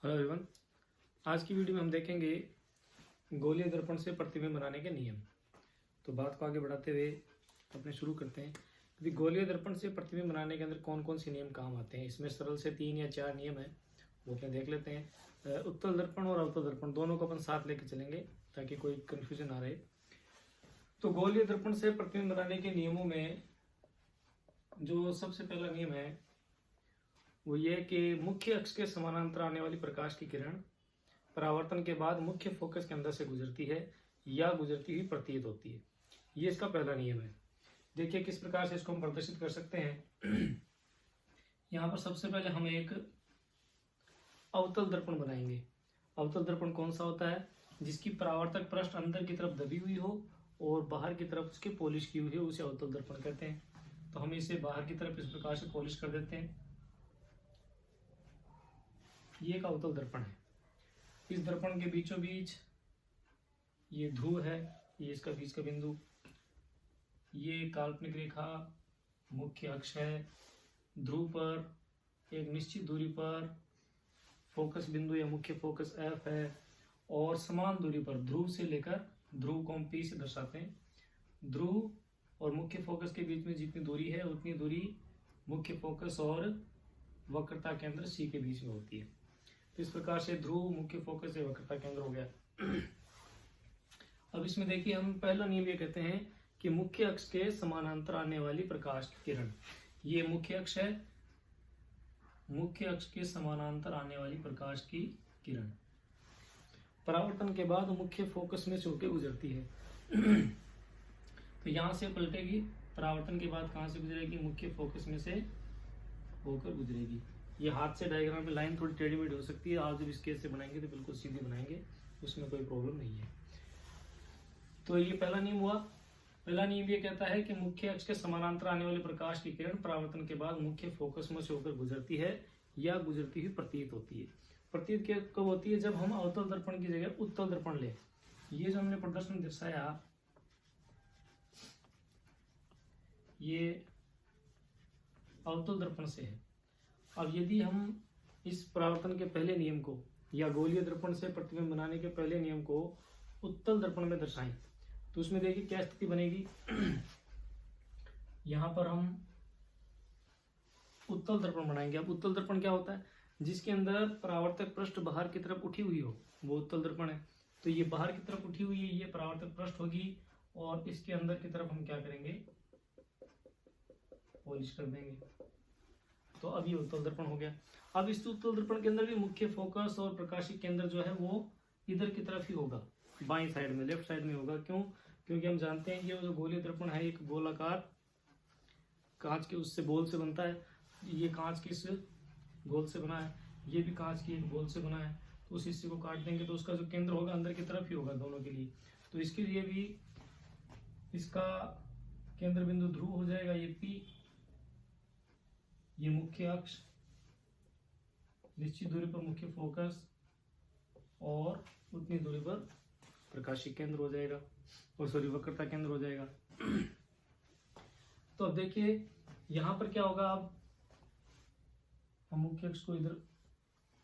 Hello everyone. आज की video में हम देखेंगे गोलीय दर्पण से प्रतिबिंब बनाने के नियम। तो बात को आगे बढ़ाते हुए अपने शुरू करते हैं कि गोलीय दर्पण से प्रतिबिंब बनाने के अंदर कौन कौन से नियम काम आते हैं। इसमें सरल से 3 या 4 नियम है, वो अपने देख लेते हैं। उत्तल दर्पण और अवतल दर्पण दोनों को अपन साथ लेके चलेंगे ताकि कोई कन्फ्यूजन ना रहे। तो गोलीय दर्पण से प्रतिबिंब बनाने के नियमों में जो सबसे पहला नियम है वो ये कि मुख्य अक्ष के समानांतर आने वाली प्रकाश की किरण परावर्तन के बाद मुख्य फोकस के अंदर से गुजरती है या गुजरती हुई प्रतीत होती है। ये इसका पहला नियम है। देखिए किस प्रकार से इसको हम प्रदर्शित कर सकते हैं। यहाँ पर सबसे पहले हम एक अवतल दर्पण बनाएंगे। अवतल दर्पण कौन सा होता है? जिसकी परावर्तक पृष्ठ अंदर की तरफ दबी हुई हो और बाहर की तरफ उसके पॉलिश की हुई हो, उसे अवतल दर्पण कहते हैं। तो हम इसे बाहर की तरफ इस प्रकार से पॉलिश कर देते हैं। ये एक अवतल दर्पण है। इस दर्पण के बीचों बीच ये ध्रुव है, ये इसका बीच का बिंदु, ये काल्पनिक रेखा मुख्य अक्ष है। ध्रुव पर एक निश्चित दूरी पर फोकस बिंदु या मुख्य फोकस F है और समान दूरी पर ध्रुव से लेकर, ध्रुव को हम P से दर्शाते हैं, ध्रुव और मुख्य फोकस के बीच में जितनी दूरी है उतनी दूरी मुख्य फोकस और वक्रता केंद्र C के बीच में होती है। तो इस प्रकार से ध्रुव, मुख्य फोकस या वक्रता केंद्र हो गया। अब इसमें देखिए हम पहला नियम ये कहते हैं कि मुख्य अक्ष के समानांतर आने वाली प्रकाश की किरण, ये मुख्य अक्ष है, मुख्य अक्ष के समानांतर आने वाली प्रकाश की किरण परावर्तन के बाद मुख्य फोकस में से होकर गुजरती है। तो यहां से पलटेगी, परावर्तन के बाद कहां से गुजरेगी? मुख्य फोकस में से होकर गुजरेगी। ये हाथ से डायग्राम में लाइन थोड़ी टेढ़ी मेढ़ी हो सकती है, आप जब स्केच से बनाएंगे तो बिल्कुल सीधी बनाएंगे, उसमें कोई प्रॉब्लम नहीं है। तो ये पहला नियम हुआ। पहला नियम ये कहता है कि मुख्य अक्ष के समानांतर आने वाले प्रकाश की किरण परावर्तन के बाद मुख्य फोकस में से होकर गुजरती है या गुजरती हुई प्रतीत होती है। प्रतीत कब होती है? जब हम अवतल दर्पण की जगह उत्तल दर्पण ले। ये जो हमने प्रदर्शन दर्शाया, ये अवतल दर्पण से है। अब यदि हम इस परावर्तन के पहले नियम को या गोलीय दर्पण से प्रतिबिंब बनाने के पहले नियम को उत्तल दर्पण में दर्शाएं तो उसमें देखिए क्या स्थिति बनेगी। यहां पर हम उत्तल दर्पण बनाएंगे। अब उत्तल दर्पण क्या होता है? जिसके अंदर परावर्तक पृष्ठ बाहर की तरफ उठी हुई हो, वो उत्तल दर्पण है। तो ये बाहर की तरफ उठी हुई है, ये परावर्तक पृष्ठ होगी और इसके अंदर की तरफ हम क्या करेंगे? पॉलिश कर देंगे। तो अब ये उत्तल दर्पण हो गया। अब इस उत्तल दर्पण के अंदर भी मुख्य फोकस और प्रकाशिक केंद्र जो है वो इधर की तरफ ही होगा, बाईं साइड में, लेफ्ट साइड में होगा। क्यों? क्योंकि हम जानते हैं कि वो जो गोलीय दर्पण है एक गोलाकार कांच के उससे बोल से बनता है। ये कांच के इस गोल से बना है, ये भी कांच की एक बोल से बना है। तो उस हिस्से को काट देंगे तो उसका जो केंद्र होगा अंदर की तरफ ही होगा दोनों के लिए। तो इसके लिए भी इसका केंद्र बिंदु ध्रुव हो जाएगा, ये P, ये मुख्य अक्ष, निश्चित दूरी पर मुख्य फोकस और उतनी दूरी पर प्रकाशिक केंद्र हो जाएगा, और सॉरी वक्रता केंद्र हो जाएगा। तो अब देखिए यहां पर क्या होगा। अब हम मुख्य अक्ष को इधर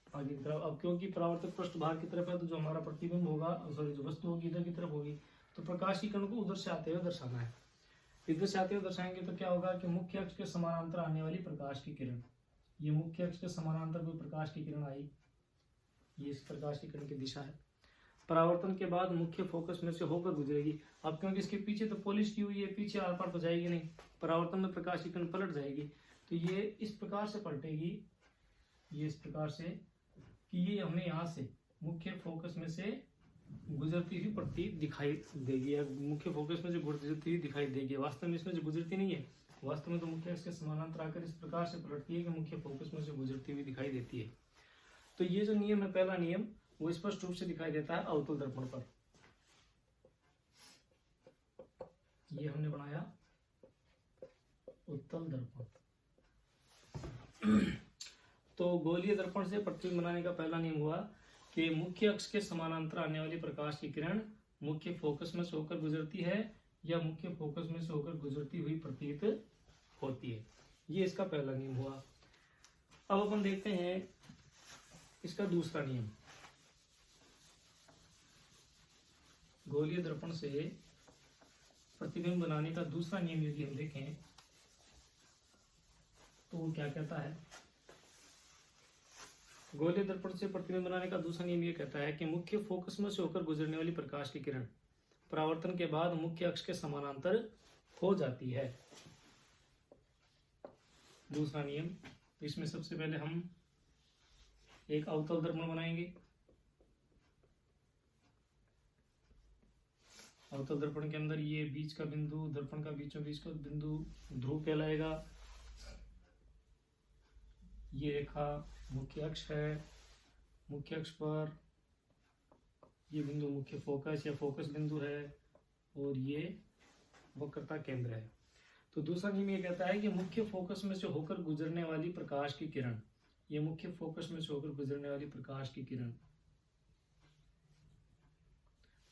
आगे की तरफ, अब क्योंकि परावर्तक पृष्ठ बाहर की तरफ है तो जो हमारा प्रतिबिंब होगा, सॉरी जो वस्तु होगी इधर की तरफ होगी, तो प्रकाश की किरण को उधर से आते हुए दर्शाना है। इधर से आते हुए दर्शाएंगे तो क्या होगा कि मुख्य अक्ष के समानांतर आने वाली प्रकाश की किरण, ये मुख्य अक्ष के समानांतर कोई प्रकाश की किरण आई, ये इस प्रकाश की किरण की दिशा है, परावर्तन के बाद मुख्य फोकस में से होकर गुजरेगी। अब क्योंकि इसके पीछे तो पॉलिश की हुई है, पीछे आर पार तो जाएगी नहीं, परावर्तन में प्रकाश की किरण पलट जाएगी। तो ये इस प्रकार से पलटेगी, ये इस प्रकार से कि ये हमें यहाँ से मुख्य फोकस में से गुजरती हुई प्रतीत दिखाई देगी, या मुख्य फोकस में से गुजरती हुई दिखाई देगी। वास्तव में इसमें जो गुजरती नहीं है, वास्तव में तो मुख्य अक्ष के समानांतर आकर इस प्रकार से पलटती है कि मुख्य फोकस में से गुजरती हुई दिखाई देती है। तो ये जो नियम है, पहला नियम, वो स्पष्ट रूप से दिखाई देता है अवतल दर्पण पर। ये हमने बनाया उत्तल दर्पण। तो गोलीय दर्पण से प्रतिबिंब बनाने का पहला नियम हुआ कि मुख्य अक्ष के समानांतर आने वाली प्रकाश की किरण मुख्य फोकस में से होकर गुजरती है या मुख्य फोकस में से होकर गुजरती हुई प्रतीत होती है। ये इसका पहला नियम हुआ। अब अपन देखते हैं इसका दूसरा नियम, गोलीय दर्पण से प्रतिबिंब बनाने का दूसरा नियम यदि हम देखें तो वो क्या कहता है। गोलीय दर्पण से प्रतिबिंब बनाने का दूसरा नियम ये कहता है कि मुख्य फोकस में से होकर गुजरने वाली प्रकाश की किरण परावर्तन के बाद मुख्य अक्ष के समानांतर हो जाती है। दूसरा नियम, इसमें सबसे पहले हम एक अवतल दर्पण बनाएंगे। अवतल दर्पण के अंदर ये बीच का बिंदु, दर्पण का बीचों बीच का बिंदु ध्रुव कहलाएगा। ये रेखा मुख्य अक्ष है, मुख्य अक्ष पर ये बिंदु मुख्य फोकस या फोकस बिंदु है और ये वक्रता केंद्र है। तो दूसरा नियम ये कहता है कि मुख्य फोकस में से होकर गुजरने वाली प्रकाश की किरण, ये मुख्य फोकस में से होकर गुजरने वाली प्रकाश की किरण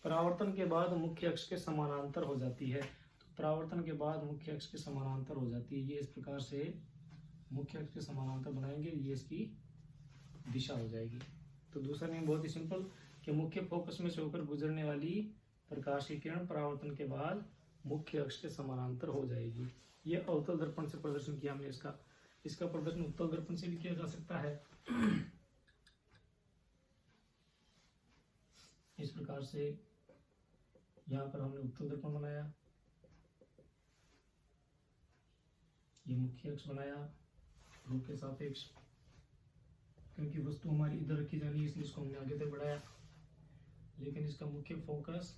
परावर्तन के बाद मुख्य अक्ष के समानांतर हो जाती है। तो परावर्तन के बाद मुख्य अक्ष के समानांतर हो जाती है। ये इस प्रकार से मुख्य अक्ष के समानांतर बनाएंगे, ये इसकी दिशा हो जाएगी। तो दूसरा नियम बहुत ही सिंपल कि मुख्य फोकस में से होकर गुजरने वाली प्रकाश की किरण परावर्तन के बाद मुख्य अक्ष के समानांतर हो जाएगी। ये अवतल दर्पण से प्रदर्शन किया हमने। इसका प्रदर्शन उत्तल दर्पण से भी किया जा सकता है। इस प्रकार से यहाँ पर हमने उत्तल दर्पण बनाया, ये मुख्य अक्ष बनाया ध्रुव के सापेक्ष, क्योंकि वस्तु हमारी इधर रखी जानी है इसलिए इसको हमने आगे तक बढ़ाया। लेकिन इसका मुख्य फोकस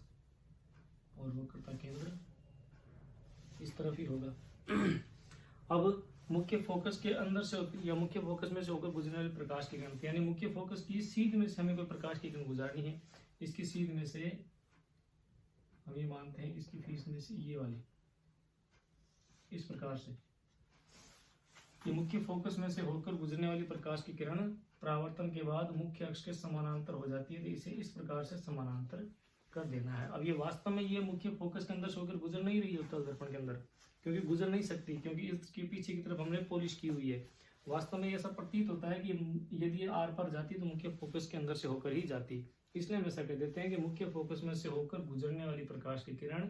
और वक्रता केंद्र इस तरफ ही होगा। अब मुख्य फोकस के अंदर से या मुख्य फोकस में से होकर गुजरने वाली प्रकाश की किरण, यानी मुख्य फोकस की सीध में से हमें कोई प्रकाश की किरण गुजारनी है। इसकी सीध में से हम ये मानते हैं, इसकी फीस में से ये वाली इस प्रकार से ये मुख्य फोकस में से होकर गुजरने वाली प्रकाश की किरण परावर्तन के बाद मुख्य अक्ष के समानांतर हो जाती है। तो इसे इस प्रकार से समानांतर कर देना है। अब ये वास्तव में ये मुख्य फोकस के अंदर से होकर गुजर नहीं रही है उत्तल दर्पण के अंदर, क्योंकि गुजर नहीं सकती, क्योंकि इसके पीछे की तरफ हमने पॉलिश की हुई है। वास्तव में ऐसा प्रतीत होता है कि यदि आर पर जाती तो मुख्य फोकस के अंदर से होकर ही जाती। इसलिए हम ऐसा कह देते हैं कि मुख्य फोकस में से होकर गुजरने वाली प्रकाश की किरण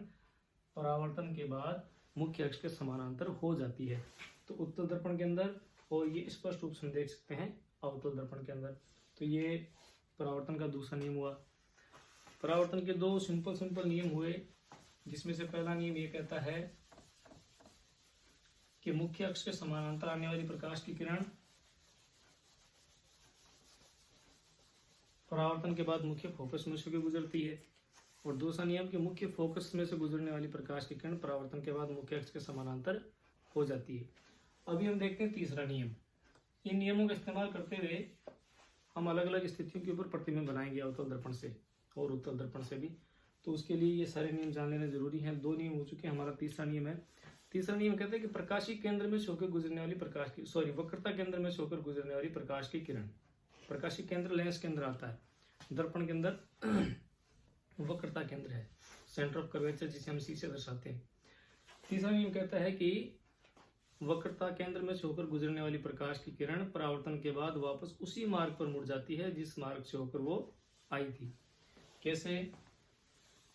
परावर्तन के बाद मुख्य अक्ष के समानांतर हो जाती है। तो उत्तल दर्पण के अंदर, और ये स्पष्ट रूप से हम देख सकते हैं अवतल दर्पण के अंदर। तो ये परावर्तन का दूसरा नियम हुआ। परावर्तन के दो सिंपल नियम हुए, जिसमें से पहला नियम ये कहता है कि मुख्य अक्ष के समानांतर आने वाली प्रकाश की किरण परावर्तन के बाद मुख्य फोकस में से गुजरती है। और दूसरा नियम कि मुख्य फोकस में से गुजरने वाली प्रकाश की किरण परावर्तन के बाद मुख्य अक्ष के समानांतर हो जाती है। अभी हम देखते हैं तीसरा नियम। इन नियमों का इस्तेमाल करते हुए हम अलग अलग स्थितियों के ऊपर प्रतिबिंब बनाएंगे अवतल दर्पण से और उत्तल दर्पण से भी। तो उसके लिए ये सारे नियम जान लेना जरूरी है। दो नियम हो चुके हैं, हमारा तीसरा नियम है। तीसरा नियम कहते हैं कि प्रकाशीय केंद्र में से होकर गुजरने वाली प्रकाश की वक्रता केंद्र में से होकर गुजरने वाली प्रकाश की किरण। प्रकाशीय केंद्र लेंस के अंदर आता है, दर्पण के अंदर वक्रता केंद्र है, सेंटर ऑफ कर्वेचर, जिसे हम सी से दर्शाते हैं। तीसरा नियम कहता है कि वक्रता केंद्र में से होकर गुजरने वाली प्रकाश की किरण परावर्तन के बाद वापस उसी मार्ग पर मुड़ जाती है जिस मार्ग से होकर वो आई थी। कैसे?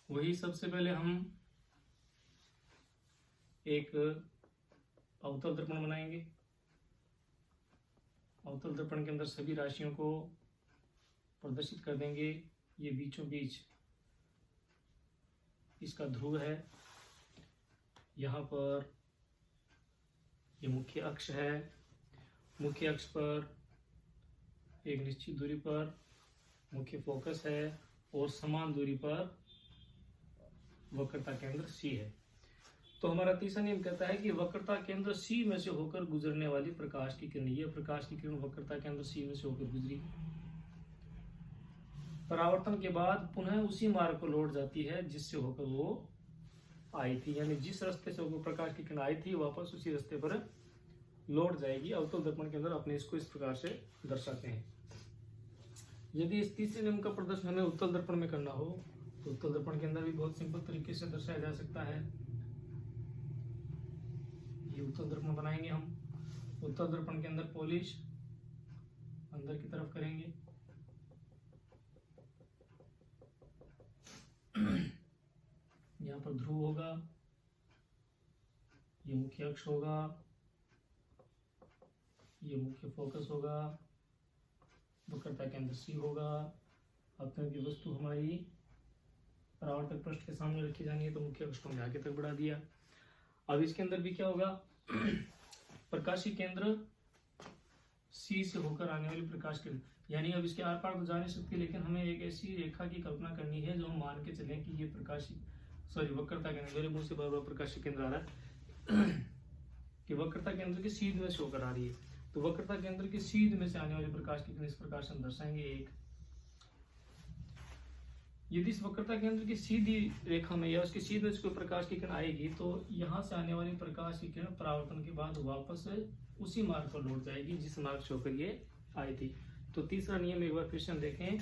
वही सबसे पहले हम एक अवतल दर्पण बनाएंगे। अवतल दर्पण के अंदर सभी राशियों को प्रदर्शित कर देंगे। ये बीचों बीच इसका ध्रुव है, यहाँ पर ये मुख्य अक्ष है, मुख्य अक्ष पर एक निश्चित दूरी पर मुख्य फोकस है और समान दूरी पर वक्रता केंद्र सी है। तो हमारा तीसरा नियम कहता है कि वक्रता केंद्र सी में से होकर गुजरने वाली प्रकाश की किरण, ये प्रकाश की किरण वक्रता केंद्र सी में से होकर गुजरी, परावर्तन के बाद पुनः उसी मार्ग पर लौट जाती है जिससे होकर वो आई थी। यानी जिस रास्ते से होकर प्रकाश की किरण आई थी वापस उसी रास्ते पर लौट जाएगी। अवतल दर्पण के अंदर अपने इसको इस प्रकार से दर्शाते हैं। यदि इस तीसरे नियम का प्रदर्शन हमें उत्तल दर्पण में करना हो तो उत्तल दर्पण के अंदर भी बहुत सिंपल तरीके से दर्शाया जा सकता है। ये उत्तल दर्पण बनाएंगे हम। उत्तल दर्पण के अंदर पॉलिश अंदर की तरफ करेंगे पर ध्रुव होगा, ये मुख्य अक्ष होगा, ये मुख्य फोकस होगा, वक्रता केंद्र सी होगा। अपने की वस्तु हमारी परावर्तक पृष्ठ के सामने रखी जानी है, तो मुख्य अक्ष को हमने आगे तक बढ़ा दिया। अब इसके अंदर भी क्या होगा, प्रकाशी केंद्र सी से होकर आने वाली प्रकाश किरण, यानी अब इसके आर पार तो जा नहीं सकती, लेकिन हमें एक ऐसी रेखा की कल्पना करनी है जो हम मान के चलें कि ये प्रकाशी वक्रता केंद्र, मेरे मुंह से बार बार प्रकाशी केंद्र आ रहा है कि वक्रता केंद्र के सीध में से होकर आ रही है। तो वक्रता केंद्र के सीध में से आने वाली प्रकाश की किरण इस प्रकार से हम दर्शाएंगे। एक, यदि इस वक्रता केंद्र की सीधी रेखा में या उसके सीध में से कोई प्रकाश की किरण आएगी, तो यहाँ से आने वाली प्रकाश की किरण परावर्तन के बाद वापस उसी मार्ग पर लौट जाएगी जिस मार्ग से होकर ये आई थी। तो तीसरा नियम एक बार फिर से हम देखें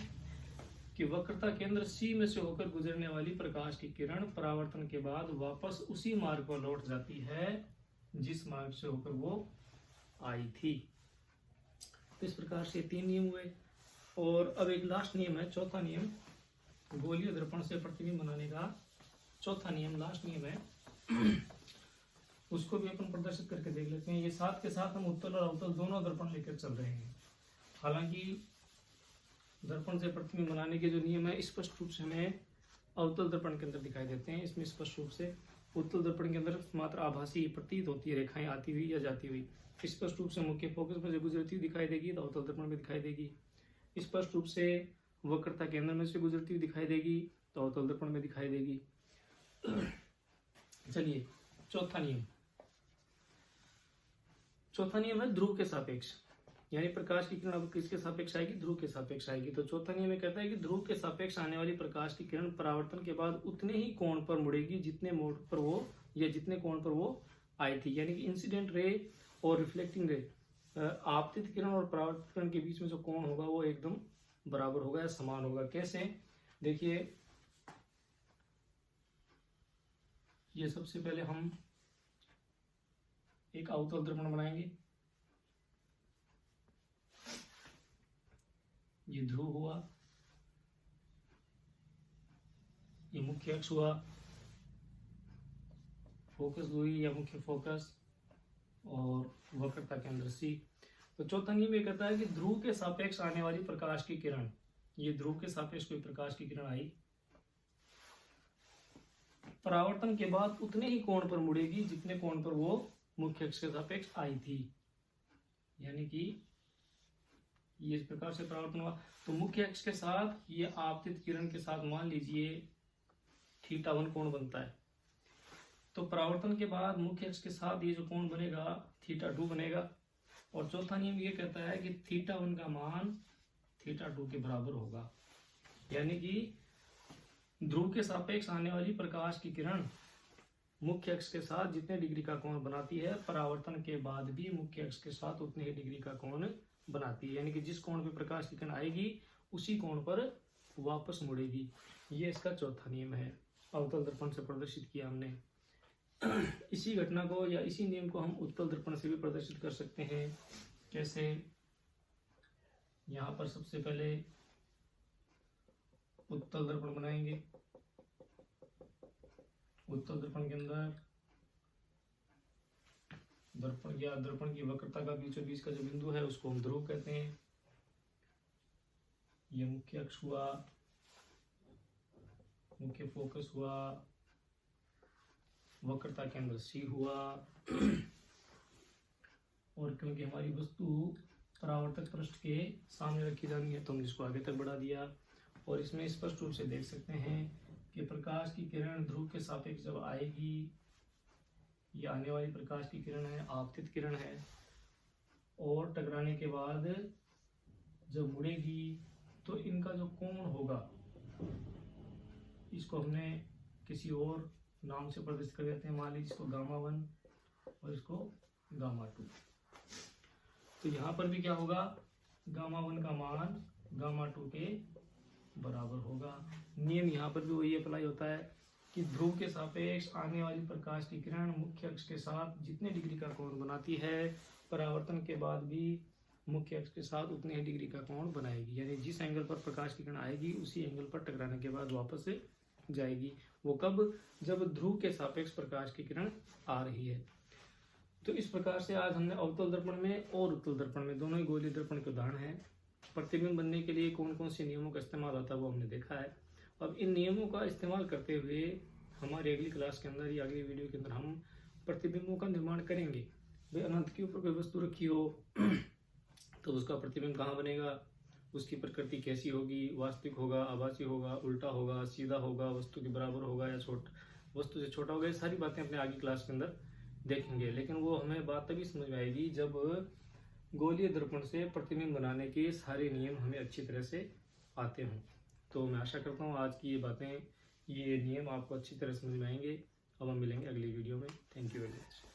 कि वक्रता केंद्र सी में से होकर गुजरने वाली प्रकाश की किरण परावर्तन के बाद वापस उसी मार्ग पर लौट जाती है जिस मार्ग से होकर वो आई थी। तो इस प्रकार से 3 नियम हुए। और अब एक लास्ट नियम है, चौथा नियम, गोलीय दर्पण से प्रतिबिंब बनाने का चौथा नियम, लास्ट नियम है। उसको भी अपन प्रदर्शित करके देख लेते हैं। ये साथ के साथ हम उत्तल और अवतल दोनों दर्पण लेकर चल रहे हैं। हालांकि दर्पण से प्रतिबिंब बनाने के जो नियम है स्पष्ट रूप से हमें अवतल दर्पण के अंदर दिखाई देते हैं। इसमें स्पष्ट रूप से उत्तल दर्पण के अंदर मात्र आभासी प्रतीत होती है, रेखाएं आती हुई या जाती हुई। स्पष्ट रूप से मुख्य फोकस में से गुजरती हुई दिखाई देगी तो अवतल दर्पण में दिखाई देगी। स्पष्ट रूप से वक्रता केंद्र में से गुजरती हुई दिखाई देगी तो अवतल दर्पण में दिखाई देगी। चलिए चौथा नियम, चौथा नियम है ध्रुव के सापेक्ष, यानी प्रकाश की किरण अब किसके सापेक्ष आएगी, ध्रुव के सापेक्ष आएगी। तो चौथा नियम कहता है कि ध्रुव के सापेक्ष आने वाली प्रकाश की किरण परावर्तन के बाद उतने ही कोण पर मुड़ेगी जितने मोड़ पर वो या जितने कोण पर वो आई थी। यानी कि इंसिडेंट रे और रिफ्लेक्टिंग रे, आपतित किरण और परावर्तित किरण के बीच में जो कोण होगा वो एकदम बराबर होगा या समान होगा। कैसे, देखिए ये सबसे पहले हम एक अवतल दर्पण बनाएंगे। ये ध्रुव हुआ, ये मुख्य अक्ष हुआ, फोकस हुई या मुख्य फोकस, और वक्रता केंद्र सी। तो चौथा नियम ये कहता है कि ध्रुव के सापेक्ष आने वाली प्रकाश की किरण, ये ध्रुव के सापेक्ष कोई प्रकाश की किरण आई, परावर्तन के बाद उतने ही कोण पर मुड़ेगी जितने कोण पर वो मुख्य अक्ष के सापेक्ष आई थी। यानी कि ये इस प्रकार से परावर्तन हुआ तो मुख्य अक्ष के साथ ये आपतित किरण के साथ मान लीजिए θ1 कोण बनता है। तो परावर्तन के बाद मुख्य अक्ष के साथ ये जो कोण बनेगा θ2 बनेगा। और चौथा नियम ये कहता है कि θ1 का मान θ2 के बराबर होगा। यानी कि ध्रुव के सापेक्ष आने वाली प्रकाश की किरण मुख्य अक्ष के साथ जितने डिग्री का कोण बनाती है, परावर्तन के बाद भी मुख्य अक्ष के साथ उतने ही डिग्री का कोण बनाती है। यानी कि जिस कोण पे प्रकाश की किरण आएगी उसी कोण पर वापस मुड़ेगी। ये इसका चौथा नियम है, अवतल दर्पण से प्रदर्शित किया हमने। इसी घटना को या इसी नियम को हम उत्तल दर्पण से भी प्रदर्शित कर सकते हैं। कैसे, यहाँ पर सबसे पहले उत्तल दर्पण बनाएंगे। उत्तल दर्पण के अंदर दर्पण या दर्पण की वक्रता का बीचों बीच का जो बिंदु है उसको हम ध्रुव कहते हैं। ये मुख्य अक्ष हुआ, मुख्य फोकस हुआ, वक्रता केंद्र सी हुआ। और क्योंकि हमारी वस्तु परावर्तक पृष्ठ के सामने रखी जानी है तो हमने इसको आगे तक बढ़ा दिया। और इसमें स्पष्ट रूप से देख सकते हैं कि प्रकाश की किरण ध्रुव के सापेक्ष जब आएगी, ये आने वाली प्रकाश की किरण है, आपतित किरण है, और टकराने के बाद जब मुड़ेगी तो इनका जो कोण होगा इसको हमने किसी और नाम से प्रदर्शित कर देते हैं। मान लीजिए इसको γ1 और इसको γ2। तो यहाँ पर भी क्या होगा, γ1 का मान γ2 के बराबर होगा। नियम यहाँ पर भी वही अप्लाई होता है कि ध्रुव के सापेक्ष आने वाली प्रकाश की किरण मुख्य अक्ष के साथ जितने डिग्री का कोण बनाती है, परावर्तन के बाद भी मुख्य अक्ष के साथ उतने ही डिग्री का कोण बनाएगी। यानी जिस एंगल पर प्रकाश की किरण आएगी उसी एंगल पर टकराने के बाद वापस जाएगी। वो कब? जब ध्रुव के सापेक्ष प्रकाश की किरण आ रही है। तो इस प्रकार से आज हमने अवतल दर्पण में और उत्तल दर्पण में, दोनों ही गोलीय दर्पण के उदाहरण हैं, प्रतिबिंब बनने के लिए कौन कौन से नियमों का इस्तेमाल होता है वो हमने देखा है। अब इन नियमों का इस्तेमाल करते हुए हमारी अगली क्लास के अंदर या अगली वीडियो के अंदर हम प्रतिबिंबों का निर्माण करेंगे। भाई अनंत के ऊपर कोई वस्तु रखी हो तो उसका प्रतिबिंब कहाँ बनेगा, उसकी प्रकृति कैसी होगी, वास्तविक होगा, आभासी होगा, उल्टा होगा, सीधा होगा, वस्तु के बराबर होगा या वस्तु से छोटा होगा, ये सारी बातें अपने आगे क्लास के अंदर देखेंगे। लेकिन वो हमें बात तभी समझ में आएगी जब गोलीय दर्पण से प्रतिबिंब बनाने के सारे नियम हमें अच्छी तरह से आते हों। तो मैं आशा करता हूँ आज की ये बातें, ये नियम आपको अच्छी तरह समझ में आएंगे। अब हम मिलेंगे अगली वीडियो में। Thank you very much.